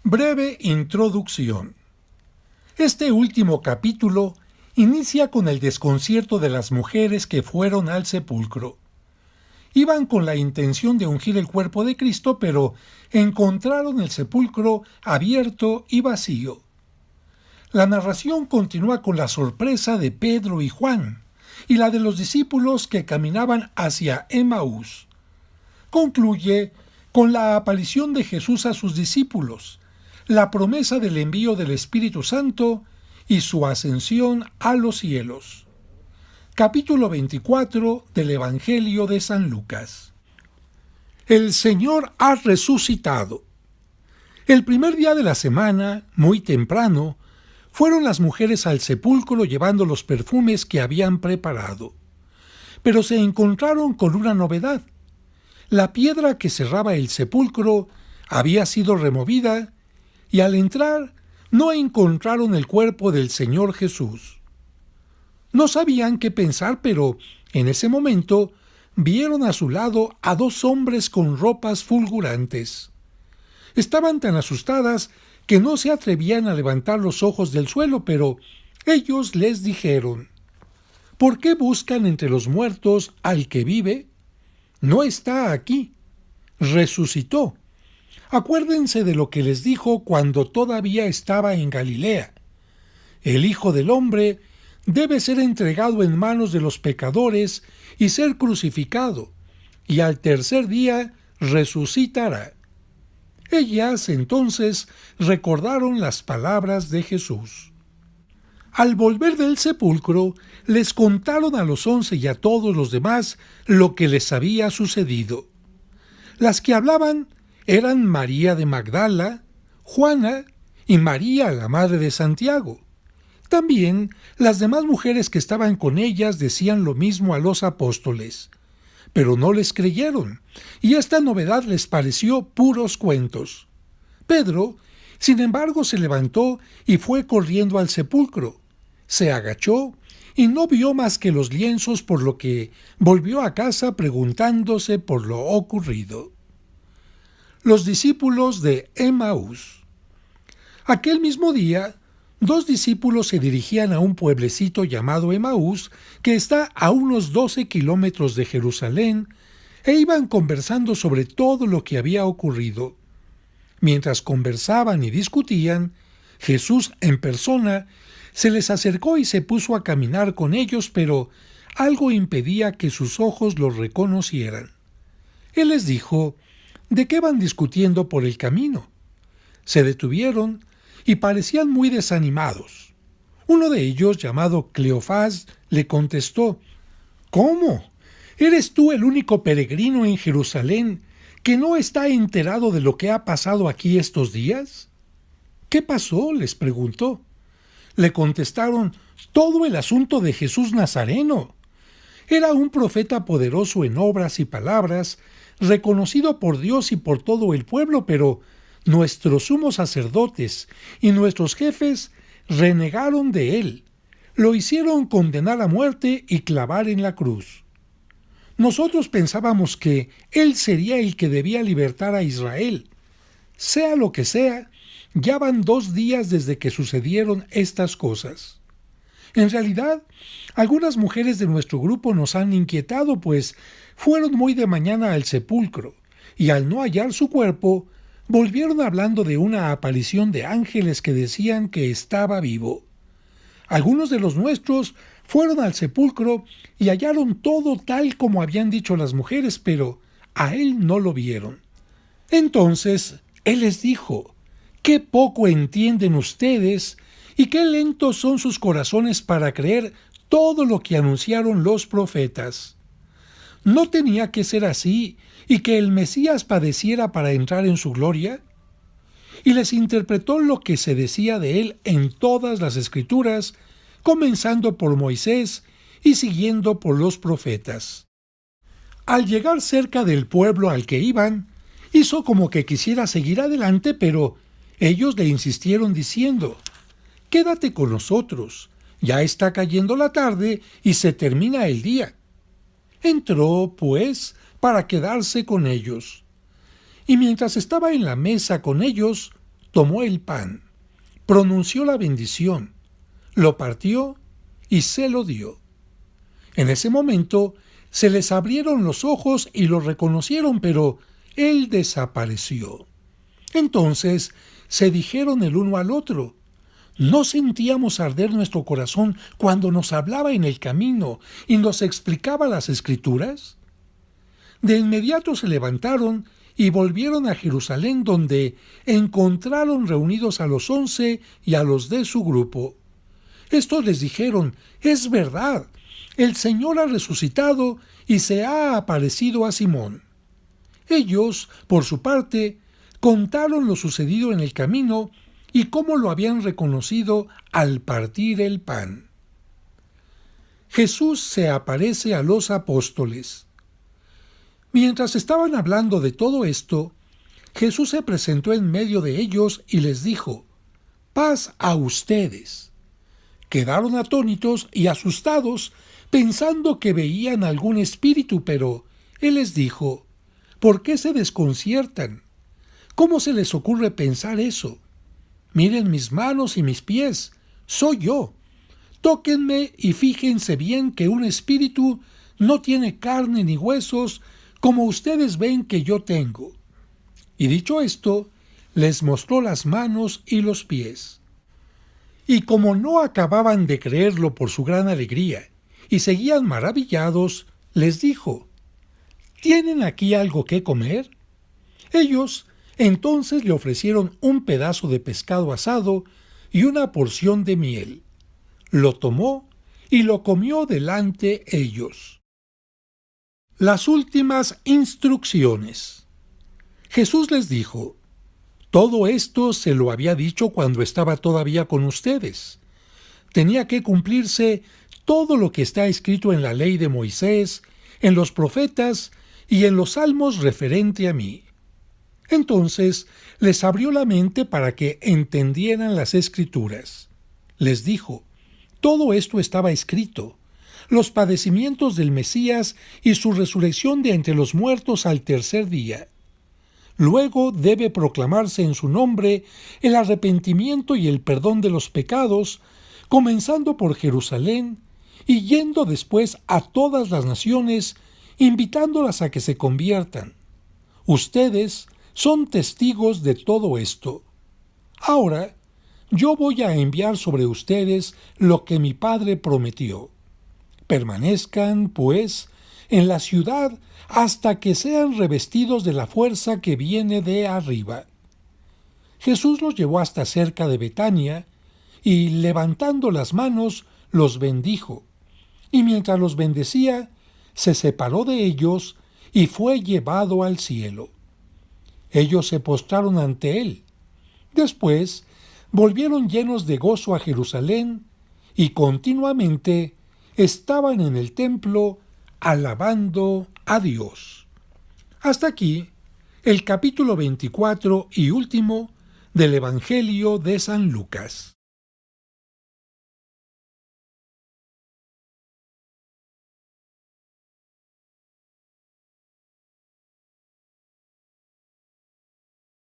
Breve introducción. Este último capítulo inicia con el desconcierto de las mujeres que fueron al sepulcro. Iban con la intención de ungir el cuerpo de Cristo, pero encontraron el sepulcro abierto y vacío. La narración continúa con la sorpresa de Pedro y Juan y la de los discípulos que caminaban hacia Emaús. Concluye con la aparición de Jesús a sus discípulos, la promesa del envío del Espíritu Santo y su ascensión a los cielos. Capítulo 24 del Evangelio de San Lucas. El Señor ha resucitado. El primer día de la semana, muy temprano, fueron las mujeres al sepulcro llevando los perfumes que habían preparado. Pero se encontraron con una novedad. La piedra que cerraba el sepulcro había sido removida y al entrar no encontraron el cuerpo del Señor Jesús. No sabían qué pensar, pero en ese momento vieron a su lado a dos hombres con ropas fulgurantes. Estaban tan asustadas que no se atrevían a levantar los ojos del suelo, pero ellos les dijeron: ¿Por qué buscan entre los muertos al que vive? No está aquí, resucitó. Acuérdense de lo que les dijo cuando todavía estaba en Galilea. El Hijo del Hombre debe ser entregado en manos de los pecadores y ser crucificado, y al tercer día resucitará. Ellas entonces recordaron las palabras de Jesús. Al volver del sepulcro, les contaron a los 11 y a todos los demás lo que les había sucedido. Las que hablaban eran María de Magdala, Juana y María, la madre de Santiago. También las demás mujeres que estaban con ellas decían lo mismo a los apóstoles, pero no les creyeron, y esta novedad les pareció puros cuentos. Pedro, sin embargo, se levantó y fue corriendo al sepulcro. Se agachó y no vio más que los lienzos, por lo que volvió a casa preguntándose por lo ocurrido. Los discípulos de Emaús. Aquel mismo día, dos discípulos se dirigían a un pueblecito llamado Emaús, que está a unos 12 kilómetros de Jerusalén, e iban conversando sobre todo lo que había ocurrido. Mientras conversaban y discutían, Jesús en persona se les acercó y se puso a caminar con ellos, pero algo impedía que sus ojos lo reconocieran. Él les dijo: ¿de qué van discutiendo por el camino? Se detuvieron y parecían muy desanimados. Uno de ellos, llamado Cleofás, le contestó: ¿Cómo? ¿Eres tú el único peregrino en Jerusalén que no está enterado de lo que ha pasado aquí estos días? ¿Qué pasó?, les preguntó. Le contestaron: todo el asunto de Jesús Nazareno. Era un profeta poderoso en obras y palabras, reconocido por Dios y por todo el pueblo, pero nuestros sumos sacerdotes y nuestros jefes renegaron de él, lo hicieron condenar a muerte y clavar en la cruz. Nosotros pensábamos que él sería el que debía libertar a Israel. Sea lo que sea, ya van 2 días desde que sucedieron estas cosas. En realidad, algunas mujeres de nuestro grupo nos han inquietado, pues fueron muy de mañana al sepulcro, y al no hallar su cuerpo, volvieron hablando de una aparición de ángeles que decían que estaba vivo. Algunos de los nuestros fueron al sepulcro y hallaron todo tal como habían dicho las mujeres, pero a él no lo vieron. Entonces él les dijo: «Qué poco entienden ustedes y qué lentos son sus corazones para creer todo lo que anunciaron los profetas. ¿No tenía que ser así y que el Mesías padeciera para entrar en su gloria?» Y les interpretó lo que se decía de él en todas las Escrituras, comenzando por Moisés y siguiendo por los profetas. Al llegar cerca del pueblo al que iban, hizo como que quisiera seguir adelante, pero ellos le insistieron diciendo: «Quédate con nosotros, ya está cayendo la tarde y se termina el día». Entró, pues, para quedarse con ellos. Y mientras estaba en la mesa con ellos, tomó el pan, pronunció la bendición, lo partió y se lo dio. En ese momento se les abrieron los ojos y lo reconocieron, pero él desapareció. Entonces se dijeron el uno al otro: ¿no sentíamos arder nuestro corazón cuando nos hablaba en el camino y nos explicaba las Escrituras? De inmediato se levantaron y volvieron a Jerusalén, donde encontraron reunidos a los 11 y a los de su grupo. Estos les dijeron: es verdad, el Señor ha resucitado y se ha aparecido a Simón. Ellos, por su parte, contaron lo sucedido en el camino y cómo lo habían reconocido al partir el pan. Jesús se aparece a los apóstoles. Mientras estaban hablando de todo esto, Jesús se presentó en medio de ellos y les dijo: «Paz a ustedes». Quedaron atónitos y asustados, pensando que veían algún espíritu, pero Él les dijo: «¿Por qué se desconciertan? ¿Cómo se les ocurre pensar eso? Miren mis manos y mis pies, soy yo. Tóquenme y fíjense bien que un espíritu no tiene carne ni huesos, como ustedes ven que yo tengo». Y dicho esto, les mostró las manos y los pies. Y como no acababan de creerlo por su gran alegría, y seguían maravillados, les dijo: «¿Tienen aquí algo que comer?». Ellos entonces le ofrecieron un pedazo de pescado asado y una porción de miel. Lo tomó y lo comió delante ellos. Las últimas instrucciones. Jesús les dijo: «Todo esto se lo había dicho cuando estaba todavía con ustedes. Tenía que cumplirse todo lo que está escrito en la ley de Moisés, en los profetas y en los salmos referente a mí». Entonces les abrió la mente para que entendieran las Escrituras. Les dijo: todo esto estaba escrito, los padecimientos del Mesías y su resurrección de entre los muertos al tercer día. Luego debe proclamarse en su nombre el arrepentimiento y el perdón de los pecados, comenzando por Jerusalén y yendo después a todas las naciones, invitándolas a que se conviertan. Ustedes son testigos de todo esto. Ahora, yo voy a enviar sobre ustedes lo que mi Padre prometió. Permanezcan, pues, en la ciudad hasta que sean revestidos de la fuerza que viene de arriba. Jesús los llevó hasta cerca de Betania y, levantando las manos, los bendijo. Y mientras los bendecía, se separó de ellos y fue llevado al cielo. Ellos se postraron ante él. Después volvieron llenos de gozo a Jerusalén y continuamente estaban en el templo alabando a Dios. Hasta aquí el capítulo 24 y último del Evangelio de San Lucas.